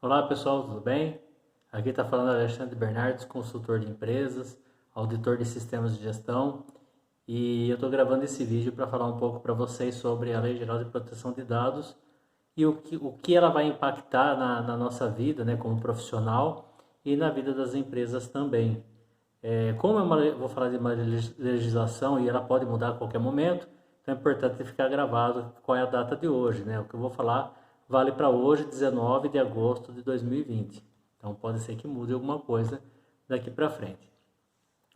Olá pessoal, tudo bem? Aqui está falando Alexandre Bernardes, consultor de empresas, auditor de sistemas de gestão, e eu estou gravando esse vídeo para falar um pouco para vocês sobre a Lei Geral de Proteção de Dados e o que ela vai impactar na nossa vida, né, como profissional e na vida das empresas também. Como vou falar de uma legislação e ela pode mudar a qualquer momento, então é importante ficar gravado qual é a data de hoje, né? O que eu vou falar vale para hoje, 19 de agosto de 2020. Então pode ser que mude alguma coisa daqui para frente.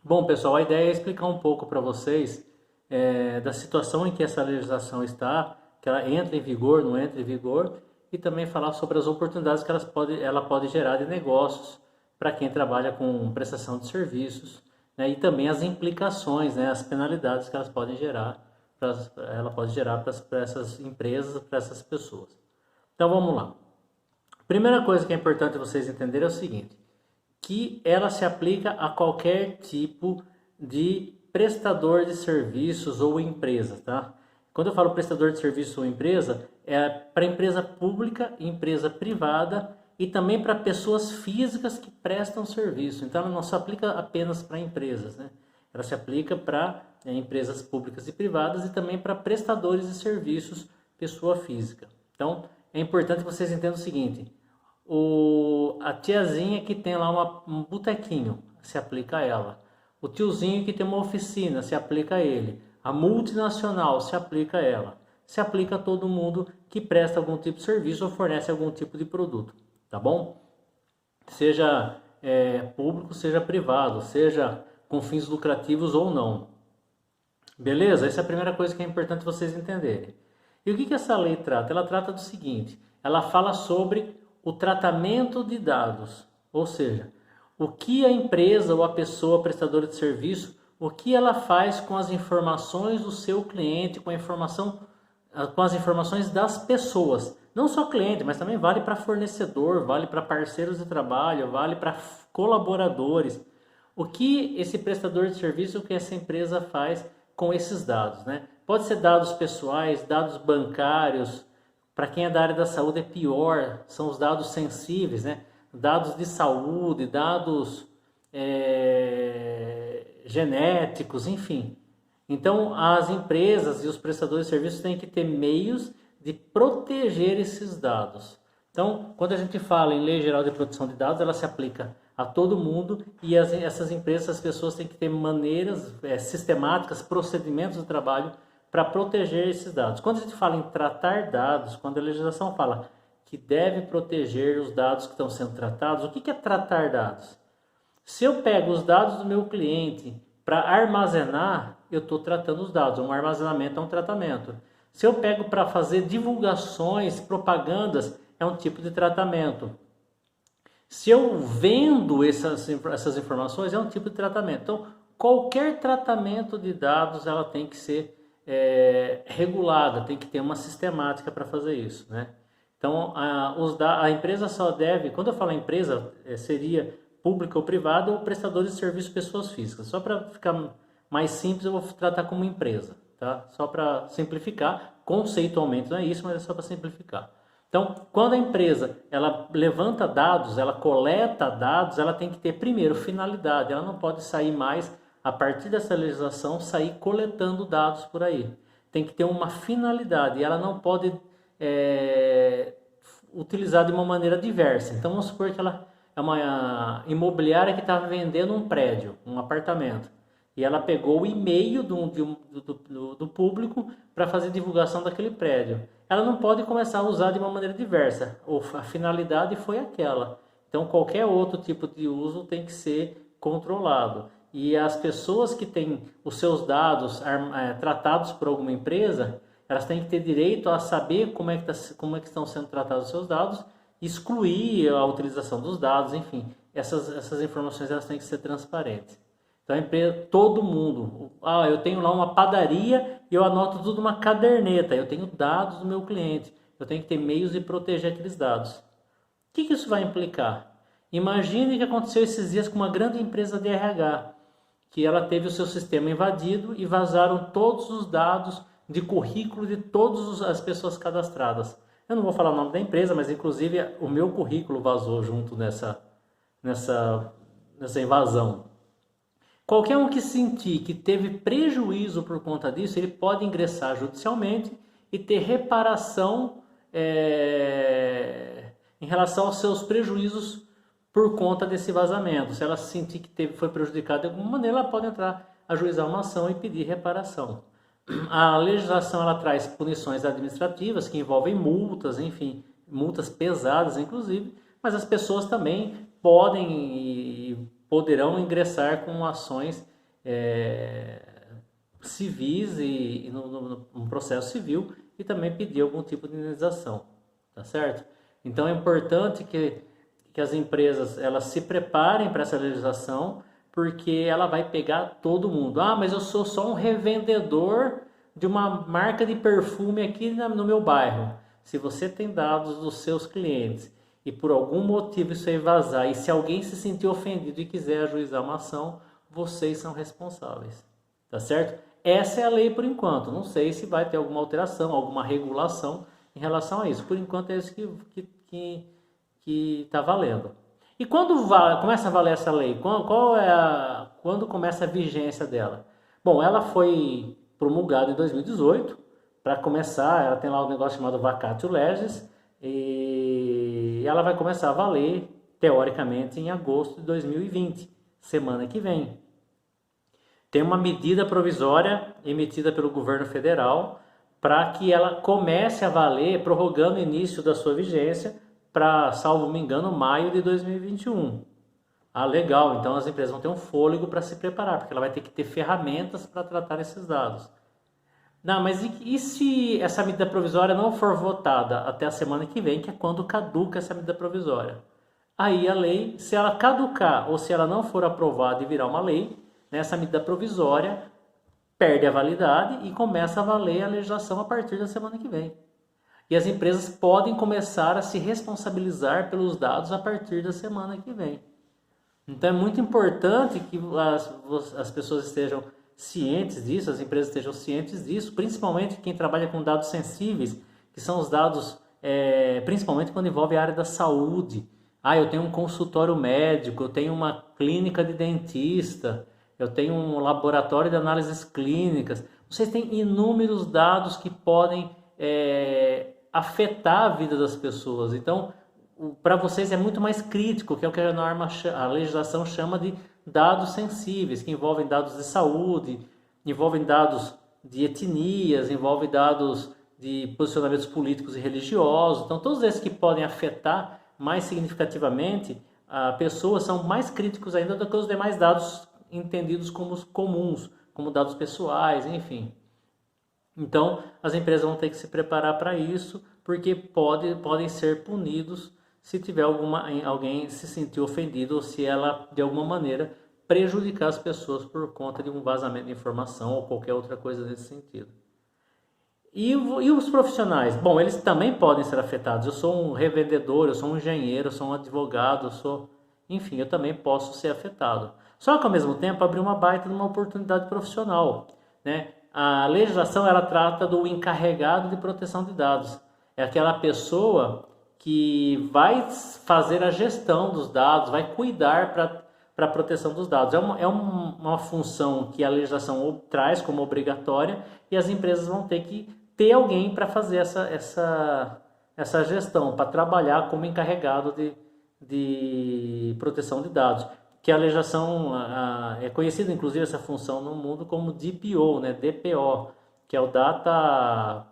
Bom, pessoal, a ideia é explicar um pouco para vocês da situação em que essa legislação está, que ela entra em vigor, não entra em vigor, e também falar sobre as oportunidades que ela pode gerar de negócios para quem trabalha com prestação de serviços, né, e também as implicações, né, as penalidades que ela pode gerar para essas empresas, para essas pessoas. Então vamos lá. Primeira coisa que é importante vocês entenderem é o seguinte, que ela se aplica a qualquer tipo de prestador de serviços ou empresa, tá? Quando eu falo prestador de serviço ou empresa, é para empresa pública, empresa privada e também para pessoas físicas que prestam serviço. Então ela não se aplica apenas para empresas, né? Ela se aplica para empresas públicas e privadas e também para prestadores de serviços, pessoa física. Então é importante que vocês entendam o seguinte, a tiazinha que tem lá um botequinho, se aplica a ela. O tiozinho que tem uma oficina, se aplica a ele. A multinacional, se aplica a ela. Se aplica a todo mundo que presta algum tipo de serviço ou fornece algum tipo de produto, tá bom? Seja público, seja privado, seja com fins lucrativos ou não. Beleza? Essa é a primeira coisa que é importante vocês entenderem. E o que essa lei trata? Ela trata do seguinte, ela fala sobre o tratamento de dados, ou seja, o que a empresa ou a pessoa prestadora de serviço, o que ela faz com as informações do seu cliente, com as informações das pessoas. Não só cliente, mas também vale para fornecedor, vale para parceiros de trabalho, vale para colaboradores. O que esse prestador de serviço, o que essa empresa faz com esses dados, né? Pode ser dados pessoais, dados bancários. Para quem é da área da saúde é pior, são os dados sensíveis, né? Dados de saúde, dados genéticos, enfim. Então, as empresas e os prestadores de serviços têm que ter meios de proteger esses dados. Então, quando a gente fala em Lei Geral de Proteção de Dados, ela se aplica a todo mundo e essas empresas, as pessoas têm que ter maneiras sistemáticas, procedimentos de trabalho para proteger esses dados. Quando a gente fala em tratar dados, quando a legislação fala que deve proteger os dados que estão sendo tratados, o que é tratar dados? Se eu pego os dados do meu cliente para armazenar, eu estou tratando os dados. Um armazenamento é um tratamento. Se eu pego para fazer divulgações, propagandas, é um tipo de tratamento. Se eu vendo essas informações, é um tipo de tratamento. Então, qualquer tratamento de dados, ela tem que ser regulada, tem que ter uma sistemática para fazer isso, né? Então, a empresa só deve, quando eu falo empresa, seria pública ou privada ou prestadores de serviço pessoas físicas. Só para ficar mais simples, eu vou tratar como empresa, tá? Só para simplificar, conceitualmente não é isso, mas é só para simplificar. Então, quando a empresa ela levanta dados, ela coleta dados, ela tem que ter primeiro finalidade, ela não pode sair mais a partir dessa legislação, sair coletando dados por aí. Tem que ter uma finalidade e ela não pode utilizar de uma maneira diversa. Então, vamos supor que ela é uma imobiliária que está vendendo um prédio, um apartamento. E ela pegou o e-mail do público para fazer divulgação daquele prédio. Ela não pode começar a usar de uma maneira diversa. A finalidade foi aquela. Então, qualquer outro tipo de uso tem que ser controlado. E as pessoas que têm os seus dados tratados por alguma empresa, elas têm que ter direito a saber como é que estão sendo tratados os seus dados, excluir a utilização dos dados, enfim. Essas informações elas têm que ser transparentes. Então, a empresa, todo mundo, eu tenho lá uma padaria e eu anoto tudo numa caderneta, eu tenho dados do meu cliente, eu tenho que ter meios de proteger aqueles dados. O que isso vai implicar? Imagine que aconteceu esses dias com uma grande empresa de RH, que ela teve o seu sistema invadido e vazaram todos os dados de currículo de todas as pessoas cadastradas. Eu não vou falar o nome da empresa, mas inclusive o meu currículo vazou junto nessa invasão. Qualquer um que sentir que teve prejuízo por conta disso, ele pode ingressar judicialmente e ter reparação em relação aos seus prejuízos por conta desse vazamento. Se ela sentir que foi prejudicada de alguma maneira, ela pode entrar, ajuizar uma ação e pedir reparação. A legislação ela traz punições administrativas que envolvem multas, enfim, multas pesadas inclusive, mas as pessoas também podem e poderão ingressar com ações civis e no processo civil e também pedir algum tipo de indenização, tá certo? Então é importante que as empresas elas se preparem para essa legislação, porque ela vai pegar todo mundo. Ah, mas eu sou só um revendedor de uma marca de perfume aqui no meu bairro. Se você tem dados dos seus clientes e por algum motivo isso aí vazar, e se alguém se sentir ofendido e quiser ajuizar uma ação, vocês são responsáveis, tá certo? Essa é a lei por enquanto. Não sei se vai ter alguma alteração, alguma regulação em relação a isso. Por enquanto é isso que está valendo. E quando começa a valer essa lei? Quando começa a vigência dela? Bom, ela foi promulgada em 2018. Para começar, ela tem lá um negócio chamado vacatio legis e ela vai começar a valer, teoricamente, em agosto de 2020, semana que vem. Tem uma medida provisória emitida pelo governo federal para que ela comece a valer, prorrogando o início da sua vigência para, salvo me engano, maio de 2021. Ah, legal, então as empresas vão ter um fôlego para se preparar, porque ela vai ter que ter ferramentas para tratar esses dados. Não, mas e se essa medida provisória não for votada até a semana que vem, que é quando caduca essa medida provisória? Aí a lei, se ela caducar ou se ela não for aprovada e virar uma lei, essa medida provisória perde a validade e começa a valer a legislação a partir da semana que vem. E as empresas podem começar a se responsabilizar pelos dados a partir da semana que vem. Então é muito importante que as pessoas estejam cientes disso, as empresas estejam cientes disso, principalmente quem trabalha com dados sensíveis, que são os dados, principalmente quando envolve a área da saúde. Ah, eu tenho um consultório médico, eu tenho uma clínica de dentista, eu tenho um laboratório de análises clínicas. Vocês têm inúmeros dados que podem afetar a vida das pessoas. Então, para vocês é muito mais crítico, que é o que a legislação chama de dados sensíveis, que envolvem dados de saúde, envolvem dados de etnias, envolvem dados de posicionamentos políticos e religiosos. Então, todos esses que podem afetar mais significativamente a pessoa são mais críticos ainda do que os demais dados entendidos como comuns, como dados pessoais, enfim. Então, as empresas vão ter que se preparar para isso, porque podem ser punidos se tiver alguém se sentir ofendido ou se ela, de alguma maneira, prejudicar as pessoas por conta de um vazamento de informação ou qualquer outra coisa nesse sentido. E os profissionais? Bom, eles também podem ser afetados. Eu sou um revendedor, eu sou um engenheiro, eu sou um advogado, enfim, eu também posso ser afetado. Só que, ao mesmo tempo, abriu uma baita de uma oportunidade profissional, né? A legislação, ela trata do encarregado de proteção de dados. É aquela pessoa que vai fazer a gestão dos dados, vai cuidar para a proteção dos dados. É uma função que a legislação traz como obrigatória e as empresas vão ter que ter alguém para fazer essa gestão, para trabalhar como encarregado de proteção de dados. Que a legislação é conhecida, inclusive, essa função no mundo como DPO, né? DPO, que é o Data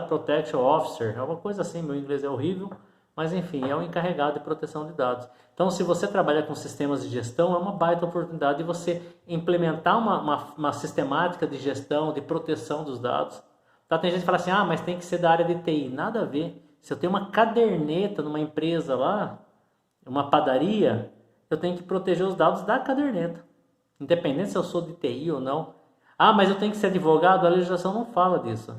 Protection Officer, é uma coisa assim, meu inglês é horrível, mas enfim, é o encarregado de proteção de dados. Então, se você trabalha com sistemas de gestão, é uma baita oportunidade de você implementar uma sistemática de gestão, de proteção dos dados. Tá? Tem gente que fala assim, mas tem que ser da área de TI. Nada a ver. Se eu tenho uma caderneta numa empresa lá, uma padaria, eu tenho que proteger os dados da caderneta, independente se eu sou de TI ou não. Mas eu tenho que ser advogado? A legislação não fala disso.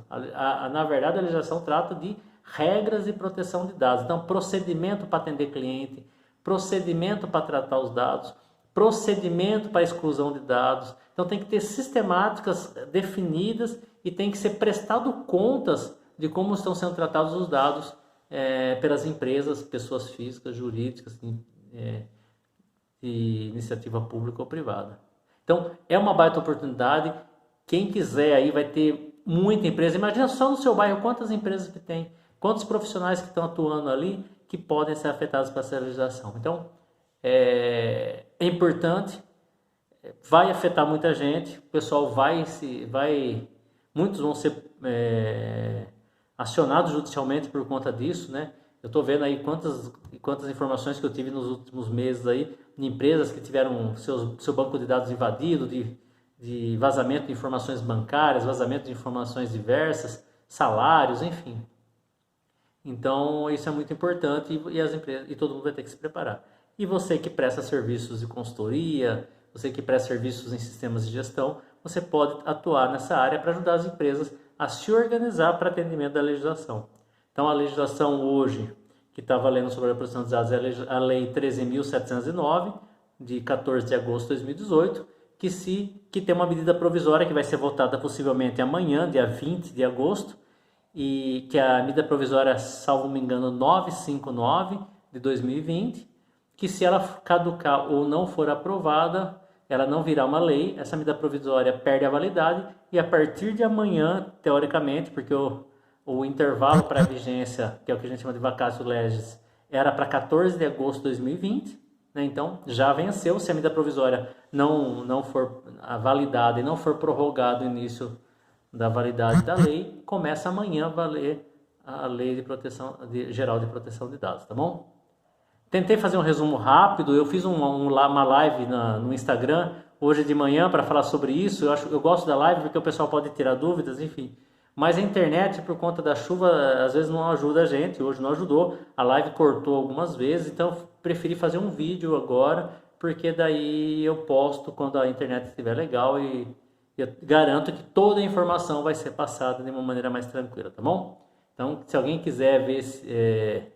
Na verdade, a legislação trata de regras de proteção de dados. Então, procedimento para atender cliente, procedimento para tratar os dados, procedimento para exclusão de dados. Então, tem que ter sistemáticas definidas e tem que ser prestado contas de como estão sendo tratados os dados pelas empresas, pessoas físicas, jurídicas, de iniciativa pública ou privada. Então, é uma baita oportunidade. Quem quiser aí vai ter muita empresa. Imagina só no seu bairro quantas empresas que tem, quantos profissionais que estão atuando ali que podem ser afetados por essa legislação. Então, é importante, vai afetar muita gente, o pessoal muitos vão ser acionados judicialmente por conta disso, né? Eu estou vendo aí quantas informações que eu tive nos últimos meses aí, de empresas que tiveram seu banco de dados invadido, de vazamento de informações bancárias, vazamento de informações diversas, salários, enfim. Então, isso é muito importante e as empresas, e todo mundo vai ter que se preparar. E você que presta serviços de consultoria, você que presta serviços em sistemas de gestão, você pode atuar nessa área para ajudar as empresas a se organizar para atendimento da legislação. Então, a legislação hoje, que está valendo sobre a proteção de dados, é a Lei 13.709, de 14 de agosto de 2018, que tem uma medida provisória que vai ser votada possivelmente amanhã, dia 20 de agosto, e que é a medida provisória, salvo me engano, 959 de 2020, que se ela caducar ou não for aprovada, ela não virá uma lei, essa medida provisória perde a validade e a partir de amanhã, teoricamente, porque o intervalo para a vigência, que é o que a gente chama de vacatio legis, era para 14 de agosto de 2020, né? Então já venceu. Se a medida provisória não for validada e não for prorrogado o início da validade da lei, começa amanhã a valer a Lei Geral de Proteção de Dados, tá bom? Tentei fazer um resumo rápido, eu fiz uma live no Instagram hoje de manhã para falar sobre isso. Eu gosto da live porque o pessoal pode tirar dúvidas, enfim. Mas a internet, por conta da chuva, às vezes não ajuda a gente. Hoje não ajudou, a live cortou algumas vezes, então eu preferi fazer um vídeo agora, porque daí eu posto quando a internet estiver legal e eu garanto que toda a informação vai ser passada de uma maneira mais tranquila, tá bom? Então, se alguém quiser ver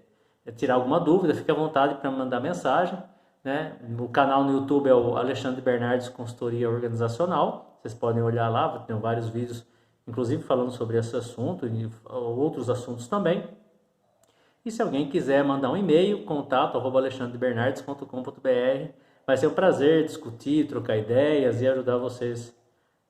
tirar alguma dúvida, fique à vontade para mandar mensagem, né? O canal no YouTube é o Alexandre Bernardes Consultoria Organizacional, vocês podem olhar lá, tem vários vídeos, inclusive falando sobre esse assunto e outros assuntos também. E se alguém quiser mandar um e-mail, contato@alexandrebernardes.com.br, vai ser um prazer discutir, trocar ideias e ajudar vocês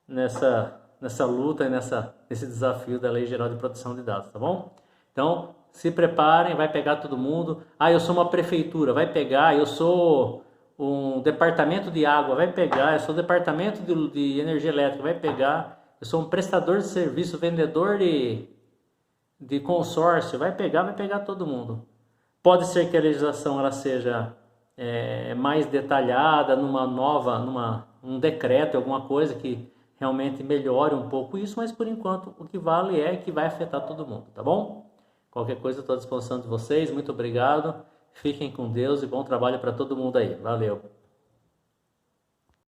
nessa luta e nesse desafio da Lei Geral de Proteção de Dados, tá bom? Então, se preparem, vai pegar todo mundo. Eu sou uma prefeitura, vai pegar. Eu sou um departamento de água, vai pegar. Eu sou departamento de energia elétrica, vai pegar. Eu sou um prestador de serviço, vendedor de consórcio, vai pegar todo mundo. Pode ser que a legislação ela seja mais detalhada num decreto, alguma coisa que realmente melhore um pouco isso, mas por enquanto o que vale é que vai afetar todo mundo, tá bom? Qualquer coisa, estou à disposição de vocês. Muito obrigado. Fiquem com Deus e bom trabalho para todo mundo aí. Valeu!